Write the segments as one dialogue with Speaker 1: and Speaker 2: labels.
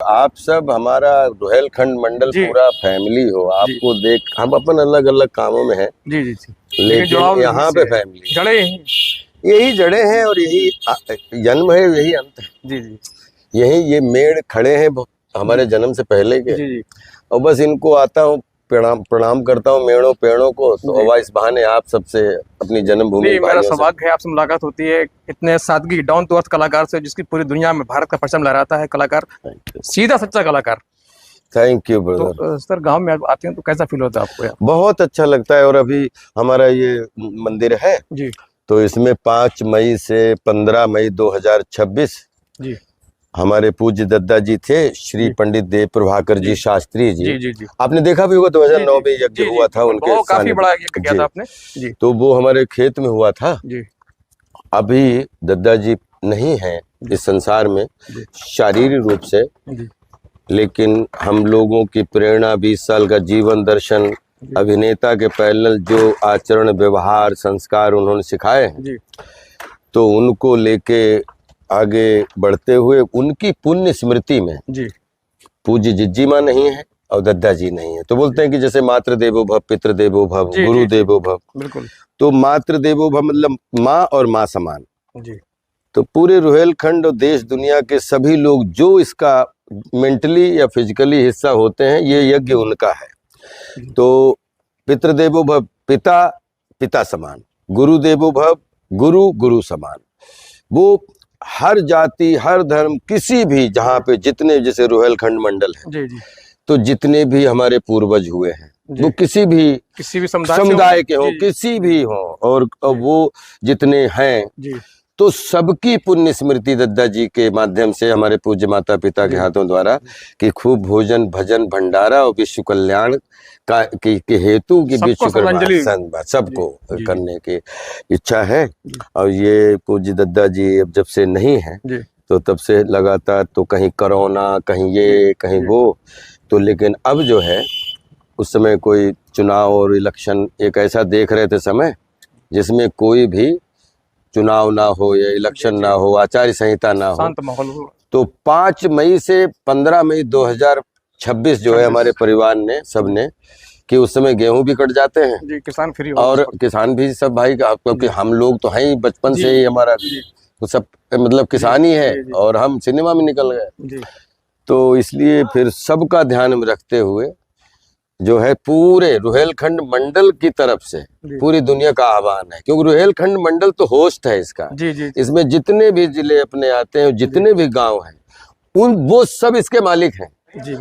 Speaker 1: आप सब हमारा रुहेलखंड मंडल
Speaker 2: जी
Speaker 1: पूरा फैमिली हो,
Speaker 2: जी
Speaker 1: आपको देख हम अपन अलग अलग कामों में हैं,
Speaker 2: जी जी जी
Speaker 1: लेकिन
Speaker 2: जुड़ाव
Speaker 1: यहाँ पे फैमिली
Speaker 2: जड़े हैं।
Speaker 1: यही जड़े हैं और यही जन्म है, यही अंत है।
Speaker 2: जी जी
Speaker 1: यही ये मेड़ खड़े हैं हमारे
Speaker 2: जी
Speaker 1: जन्म से पहले के,
Speaker 2: जी जी
Speaker 1: और बस इनको आता हूँ, प्रणाम प्रणाम करता हूँ मेड़ों पेड़ों को। तो
Speaker 2: जी।
Speaker 1: अब इस बहाने आप सबसे अपनी जन्मभूमि
Speaker 2: नहीं, मेरा
Speaker 1: भाइयों से
Speaker 2: सौभाग्य है आपसे मुलाकात होती है इतने सादगी डाउन टू अर्थ कलाकार से, जिसकी पूरी दुनिया में भारत का परचम लहराता है। कलाकार, सीधा सच्चा कलाकार।
Speaker 1: थैंक यू
Speaker 2: तो
Speaker 1: ब्रदर।
Speaker 2: सर, गांव में आते हैं तो कैसा फील होता है आपको यार?
Speaker 1: बहुत अच्छा लगता है। और अभी हमारा ये मंदिर है,
Speaker 2: जी
Speaker 1: तो इसमें 5 मई से 15 मई 2026
Speaker 2: जी
Speaker 1: हमारे पूज्य दद्दा जी थे, श्री
Speaker 2: जी
Speaker 1: पंडित देव प्रभाकर जी
Speaker 2: जी
Speaker 1: शास्त्री जी।
Speaker 2: जी जी जी
Speaker 1: आपने देखा भी होगा,
Speaker 2: जी
Speaker 1: 2009 में
Speaker 2: जी
Speaker 1: यज्ञ
Speaker 2: जी
Speaker 1: हुआ था उनके
Speaker 2: बहुत काफी
Speaker 1: सानिध्य
Speaker 2: बड़ा यज्ञ किया
Speaker 1: जी।
Speaker 2: था आपने। जी
Speaker 1: तो वो हमारे खेत में हुआ था।
Speaker 2: जी
Speaker 1: अभी दद्दा जी नहीं है इस संसार में
Speaker 2: जी
Speaker 1: शारीरिक रूप से,
Speaker 2: जी
Speaker 1: लेकिन हम लोगों की प्रेरणा, 20 साल का जीवन दर्शन,
Speaker 2: जी
Speaker 1: अभिनेता के पैरेलल जो आचरण व्यवहार संस्कार उन्होंने सिखाए हैं,
Speaker 2: जी
Speaker 1: तो उनको लेके आगे बढ़ते हुए उनकी पुण्य स्मृति में
Speaker 2: जी
Speaker 1: पूज्य जिज्जी माँ नहीं है और दद्दा जी नहीं है। तो बोलते हैं कि जैसे मातृ देवो भव, पितृ देवो भव,
Speaker 2: जी
Speaker 1: गुरु
Speaker 2: जी जी
Speaker 1: देवो भव।
Speaker 2: बिल्कुल।
Speaker 1: तो मातृ देवो भव मतलब माँ और माँ समान।
Speaker 2: जी
Speaker 1: तो पूरे रुहेलखंड और देश दुनिया के सभी लोग जो इसका मेंटली या फिजिकली हिस्सा होते हैं, ये यज्ञ उनका है। तो पितृदेवो भव पिता पिता समान, गुरु देवो भव गुरु गुरु समान। वो हर जाति हर धर्म किसी भी, जहाँ पे जितने जैसे रुहेलखंड मंडल है,
Speaker 2: जी जी
Speaker 1: तो जितने भी हमारे पूर्वज हुए हैं वो किसी भी समुदाय के हों, किसी भी हों, और वो जितने हैं,
Speaker 2: जी
Speaker 1: तो सबकी पुण्य स्मृति दद्दा जी के माध्यम से हमारे पूज्य माता पिता के हाथों द्वारा कि खूब भोजन भजन भंडारा और विश्व कल्याण का के हेतु की विश्व कल्याण सबको करने की इच्छा है। और ये पूज्य दद्दा जी अब जब से नहीं है, तो तब से लगातार तो कहीं कोरोना, कहीं ये कहीं वो, तो लेकिन अब जो है, उस समय कोई चुनाव और इलेक्शन एक ऐसा देख रहे थे समय जिसमें कोई भी चुनाव ना हो या इलेक्शन ना हो, आचार संहिता ना हो,
Speaker 2: शांत माहौल हो। तो
Speaker 1: 5 मई से 15 मई 2026 जो है हमारे परिवार ने सबने कि उस समय गेहूं भी कट जाते हैं
Speaker 2: जी, किसान फ्री
Speaker 1: और किसान भी सब भाई, क्योंकि हम लोग तो हैं ही बचपन से ही, हमारा तो सब मतलब किसान ही है, और हम सिनेमा में निकल गए। तो इसलिए फिर सबका ध्यान में रखते हुए जो है पूरे रुहेलखंड मंडल की तरफ से पूरी दुनिया का आह्वान है, क्योंकि रुहेलखंड मंडल तो होस्ट है इसका। इसमें जितने भी जिले अपने आते हैं, जितने भी गांव हैं, वो सब इसके मालिक हैं,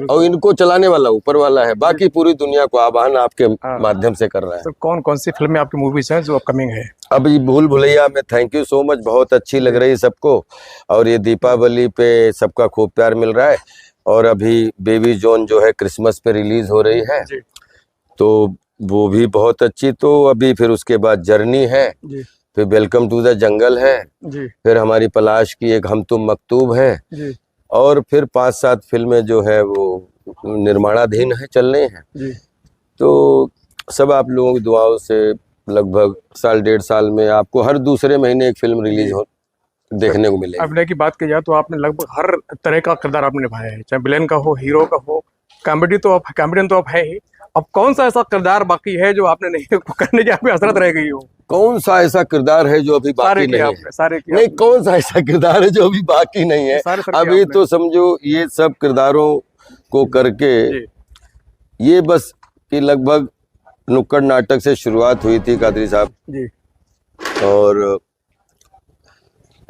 Speaker 1: और इनको चलाने वाला ऊपर वाला है। बाकी पूरी दुनिया को आह्वान आपके माध्यम से कर रहा है।
Speaker 2: तो कौन कौन सी फिल्में आपकी मूवीज हैं जो अपकमिंग है?
Speaker 1: अभी भूल भुलैया में थैंक यू सो मच, बहुत अच्छी लग रही है सबको, और ये दीपावली पे सबका खूब प्यार मिल रहा है। और अभी बेबी जॉन जो है क्रिसमस पे रिलीज हो रही है, तो वो भी बहुत अच्छी। तो अभी फिर उसके बाद जर्नी है, फिर वेलकम टू द जंगल है, फिर हमारी पलाश की एक हम तुम मकतूब है, और फिर 5-7 फिल्में जो है वो निर्माणाधीन है, चल रही हैं। तो सब आप लोगों की दुआओं से लगभग 1.5 साल में आपको हर दूसरे महीने एक फिल्म रिलीज हो देखने को मिलेगी।
Speaker 2: अभिनय की बात की जाए तो आपने लगभग हर तरह का किरदार आपने निभाया है, चाहे विलेन का हो, हीरो का हो, कॉमेडियन तो आप है ही। अब कौन सा ऐसा किरदार बाकी है जो आपने नहीं करने की आपकी हसरत रह गई हो?
Speaker 1: कौन सा ऐसा किरदार है जो अभी बाकी नहीं है?
Speaker 2: सारे
Speaker 1: नहीं, कौन सा ऐसा किरदार है जो अभी बाकी नहीं है? अभी तो समझो ये सब किरदारों को करके ये बस कि लगभग नुक्कड़ नाटक से शुरुआत हुई थी कादरी साहब, और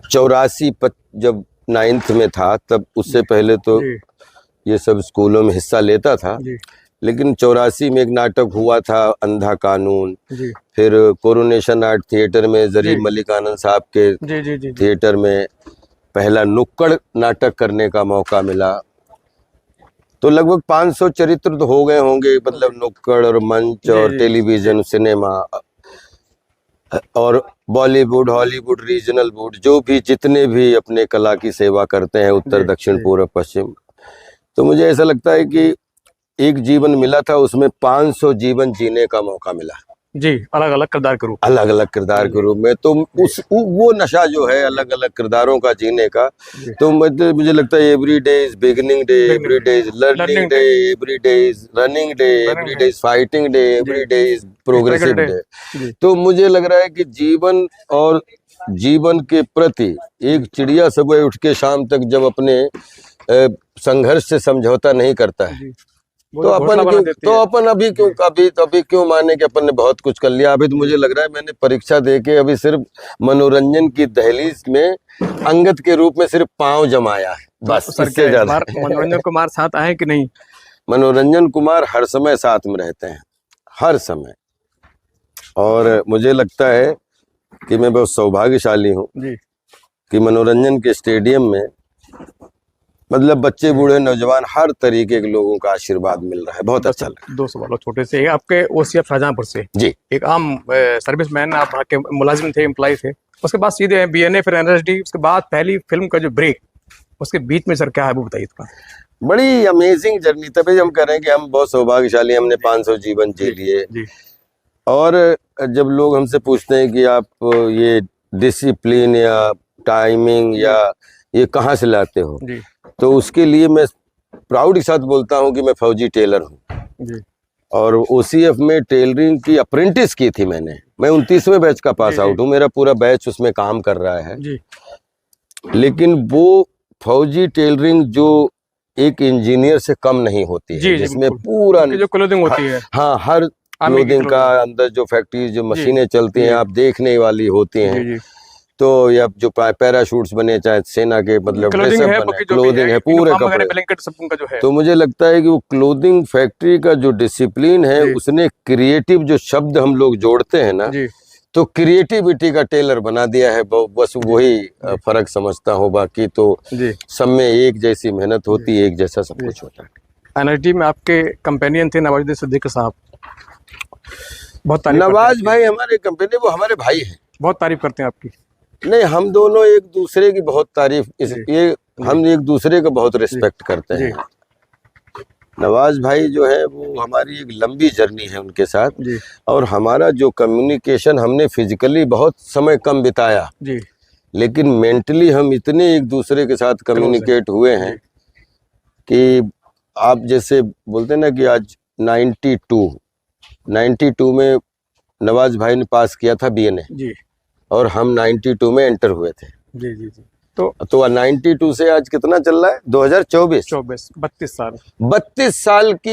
Speaker 1: 84 जब 9th में था, तब उससे पहले तो ये सब स्कूलों में हिस्सा लेता था, लेकिन 84 में एक नाटक हुआ था अंधा कानून। फिर कोरोनेशन आर्ट थिएटर में जरीब मलिक आनंद साहब के थिएटर में पहला नुक्कड़ नाटक करने का मौका मिला। तो लगभग 500 चरित्र तो हो गए होंगे, मतलब नुक्कड़ और मंच और टेलीविजन, सिनेमा और बॉलीवुड, हॉलीवुड, रीजनल वुड, जो भी जितने भी अपने कला की सेवा करते हैं उत्तर दक्षिण पूर्व पश्चिम। तो मुझे ऐसा लगता है कि एक जीवन मिला था, उसमें 500 जीवन जीने का मौका मिला।
Speaker 2: जी, अलग अलग किरदार के रूप
Speaker 1: अलग अलग किरदार के रूप में। तो वो नशा जो है अलग अलग किरदारों का जीने का,
Speaker 2: जी।
Speaker 1: तो मुझे लगता है every day is beginning day, every day is learning
Speaker 2: Learning
Speaker 1: day, every day is running day, every day is fighting day, every day is progressive
Speaker 2: day।
Speaker 1: Day.
Speaker 2: जी
Speaker 1: तो मुझे लग रहा है कि जीवन और जीवन के प्रति एक चिड़िया सुबह उठ के शाम तक जब अपने संघर्ष से समझौता नहीं करता है,
Speaker 2: जी, वो
Speaker 1: तो
Speaker 2: जो
Speaker 1: अपन
Speaker 2: घोंसला बना
Speaker 1: क्यों,
Speaker 2: देती
Speaker 1: तो
Speaker 2: है।
Speaker 1: अपन अभी क्यों माने कि अपन ने बहुत कुछ कर लिया। अभी तो मुझे लग रहा है मैंने परीक्षा दे के अभी सिर्फ मनोरंजन की दहलीज में अंगद के रूप में सिर्फ पांव जमाया है, बस।
Speaker 2: तो सर क्या
Speaker 1: इससे
Speaker 2: इस
Speaker 1: ज्यादा
Speaker 2: बार मनोरंजन कुमार साथ आए कि नहीं?
Speaker 1: मनोरंजन कुमार हर समय साथ में रहते हैं, हर समय। और मुझे लगता है कि मैं बहुत सौभाग्यशाली हूँ
Speaker 2: जी
Speaker 1: कि मनोरंजन के स्टेडियम में मतलब बच्चे बूढ़े नौजवान हर तरीके के लोगों का आशीर्वाद मिल रहा है। बहुत अच्छा लगा।
Speaker 2: 2 सवाल और छोटे से। एक आपके ओसीएफ शाहजहांपुर से,
Speaker 1: जी,
Speaker 2: एक आम सर्विसमैन, आप वहाँ के मुलाजिम थे, एम्प्लॉय थे, उसके बाद सीधे बीएनए, फिर एनएसडी, उसके बाद पहली फिल्म का जो ब्रेक, उसके बीच में सर क्या है वो बताइए थोड़ा।
Speaker 1: बड़ी अमेजिंग जर्नी। तभी हम कह रहे हैं कि हम बहुत सौभाग्यशाली, हमने 500 जीवन जी लिए।
Speaker 2: जी
Speaker 1: और जब लोग हमसे पूछते हैं कि आप ये डिसिप्लिन या टाइमिंग या ये कहाँ से लाते हो,
Speaker 2: जी
Speaker 1: तो उसके लिए मैं प्राउड के साथ बोलता हूँ कि मैं फौजी टेलर हूँ।
Speaker 2: जी
Speaker 1: और ओसीएफ में टेलरिंग की अप्रेंटिस की थी मैंने। मैं 29वें बैच का पास आउट हूँ, मेरा पूरा बैच उसमें काम कर रहा है।
Speaker 2: जी
Speaker 1: लेकिन वो फौजी टेलरिंग जो एक इंजीनियर से कम नहीं होती है,
Speaker 2: जी जी,
Speaker 1: जिसमें
Speaker 2: बिल्कुल।
Speaker 1: पूरा
Speaker 2: उनकी जो क्लोथिंग होती है,
Speaker 1: हाँ, हर
Speaker 2: आर्मी की
Speaker 1: क्लोथिंग का
Speaker 2: clothing।
Speaker 1: अंदर जो फैक्ट्री जो
Speaker 2: जी
Speaker 1: मशीनें चलती हैं
Speaker 2: जी
Speaker 1: आप देखने वाली होती हैं।
Speaker 2: जी जी,
Speaker 1: तो या जो पैराशूट्स बने, चाहे सेना के मतलब
Speaker 2: क्लोथिंग
Speaker 1: ड्रेसअप
Speaker 2: है,
Speaker 1: बने,
Speaker 2: बाकी जो भी
Speaker 1: क्लोथिंग है, पूरे
Speaker 2: यूनिफॉर्म वगैरह,
Speaker 1: कपड़े।
Speaker 2: ब्लैंकेट सब उनका जो है।
Speaker 1: तो मुझे लगता है कि वो क्लोथिंग फैक्ट्री का जो डिसिप्लिन है,
Speaker 2: जी
Speaker 1: उसने क्रिएटिव जो शब्द हम लोग जोड़ते हैं ना,
Speaker 2: जी
Speaker 1: तो क्रिएटिविटी का टेलर बना दिया है। बस वही फर्क समझता हूँ। बाकी तो
Speaker 2: जी।
Speaker 1: सब में एक जैसी मेहनत होती है, एक जैसा सब कुछ होता है।
Speaker 2: एनएसडी में आपके कंपेनियन थे नवाजुद्दीन सिद्दीकी साहब, बहुत तारीफ करते हैं
Speaker 1: नवाज
Speaker 2: आपकी।
Speaker 1: भाई हमारे कंपनी, वो हमारे भाई हैं।
Speaker 2: बहुत तारीफ करते हैं आपकी।
Speaker 1: नहीं, हम दोनों एक दूसरे की बहुत तारीफ, ये हम एक दूसरे का बहुत रिस्पेक्ट करते
Speaker 2: जी
Speaker 1: हैं। नवाज भाई जो है वो हमारी एक लंबी जर्नी है उनके साथ।
Speaker 2: जी
Speaker 1: और हमारा जो कम्युनिकेशन, हमने फिजिकली बहुत समय कम बिताया,
Speaker 2: जी
Speaker 1: लेकिन मेंटली हम इतने एक दूसरे के साथ कम्युनिकेट हुए हैं कि आप जैसे बोलते हैं ना कि आज 92 में नवाज भाई ने पास किया था बीएनए,
Speaker 2: जी
Speaker 1: और हम 92 में एंटर हुए थे।
Speaker 2: जी जी जी। तो
Speaker 1: 92 से आज कितना चल रहा है, 2024,
Speaker 2: 32 साल।
Speaker 1: 32 साल की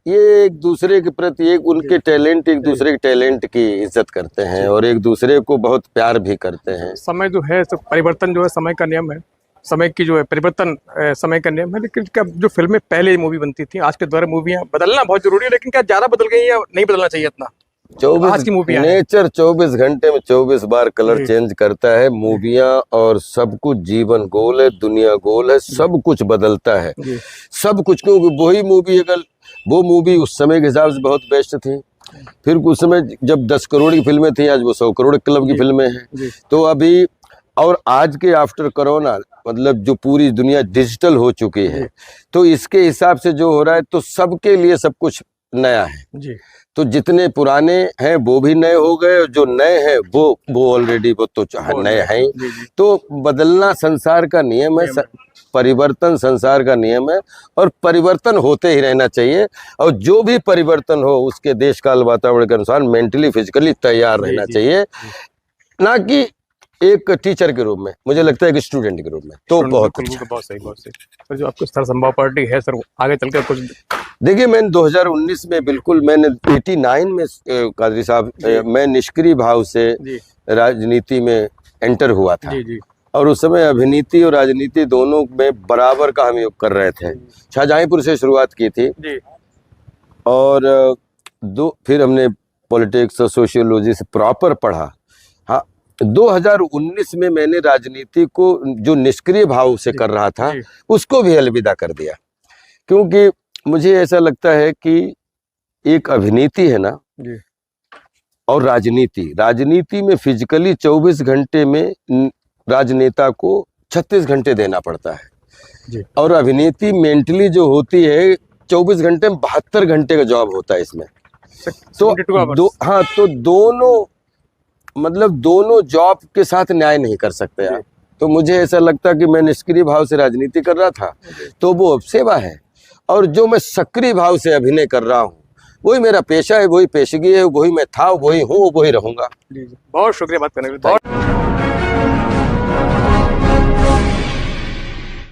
Speaker 1: ये एक दूसरे के प्रति, एक उनके टैलेंट, एक दूसरे के टैलेंट की इज्जत करते हैं और एक दूसरे को बहुत प्यार भी करते हैं।
Speaker 2: समय जो है, तो परिवर्तन जो है समय का नियम है, समय की जो है परिवर्तन समय का नियम है। लेकिन क्या जो फिल्में पहले मूवी बनती थी, आज के दौर में मूवियाँ बदलना बहुत जरूरी है, लेकिन क्या ज्यादा बदल गई या नहीं बदलना चाहिए इतना?
Speaker 1: 24 नेचर 24 घंटे में 24 बार कलर चेंज करता है। मूवियाँ और सब कुछ, जीवन गोल है, दुनिया गोल है, सब कुछ बदलता है, सब कुछ। क्योंकि वही मूवी, अगर वो मूवी उस समय के हिसाब से बहुत बेस्ट थी, फिर उस समय जब 10 करोड़ की फिल्में थी, आज वो 100 करोड़ क्लब की फिल्में हैं। तो अभी और आज के आफ्टर कोरोना, मतलब जो पूरी दुनिया डिजिटल हो चुकी है, तो इसके हिसाब से जो हो रहा है, तो सबके लिए सब कुछ नया है जी। तो जितने पुराने हैं वो भी नए हो गए, और जो नए हैं वो ऑलरेडी वो तो नए हैं। तो बदलना संसार का नियम है, परिवर्तन संसार का नियम है, और परिवर्तन होते ही रहना चाहिए। और जो भी परिवर्तन हो उसके देश काल वातावरण के अनुसार मेंटली फिजिकली तैयार रहना चाहिए, ना कि एक टीचर के रूप में, मुझे लगता है कि स्टूडेंट के रूप में। तो बहुत
Speaker 2: सही, बहुत सही। सर जो आपको सर संभव पार्टी है सर, आगे चलकर कुछ
Speaker 1: देखिए, मैंने 2019 में बिल्कुल, मैंने 89 में कादरी साहब, मैं निष्क्रिय भाव से राजनीति में एंटर हुआ था। जी। और उस समय अभिनीति और राजनीति दोनों में बराबर का हम योग कर रहे थे। शाहजहांपुर से शुरुआत की थी जी। और फिर हमने पॉलिटिक्स और सोशियोलॉजी से प्रॉपर पढ़ा। हाँ, 2019 में मैंने राजनीति को जो निष्क्रिय भाव से कर रहा था उसको भी अलविदा कर दिया, क्योंकि मुझे ऐसा लगता है कि एक अभिनीति है ना जी। और राजनीति में फिजिकली 24 घंटे में राजनेता को 36 घंटे देना पड़ता है जी। और अभिनीति मेंटली जो होती है 24 घंटे में 72 घंटे का जॉब होता है इसमें। तो
Speaker 2: 72 hours।
Speaker 1: हाँ, तो दोनों मतलब दोनों जॉब के साथ न्याय नहीं कर सकते आप। तो मुझे ऐसा लगता कि मैं निष्क्रिय भाव से राजनीति कर रहा था, तो वो अब सेवा है, और जो मैं सक्रिय भाव से अभिनय कर रहा हूँ वही मेरा पेशा है, वही पेशगी है, वही मैं था, वही हूँ, वही रहूंगा।
Speaker 2: जी जी, बहुत शुक्रिया बात करने के लिए। बहुत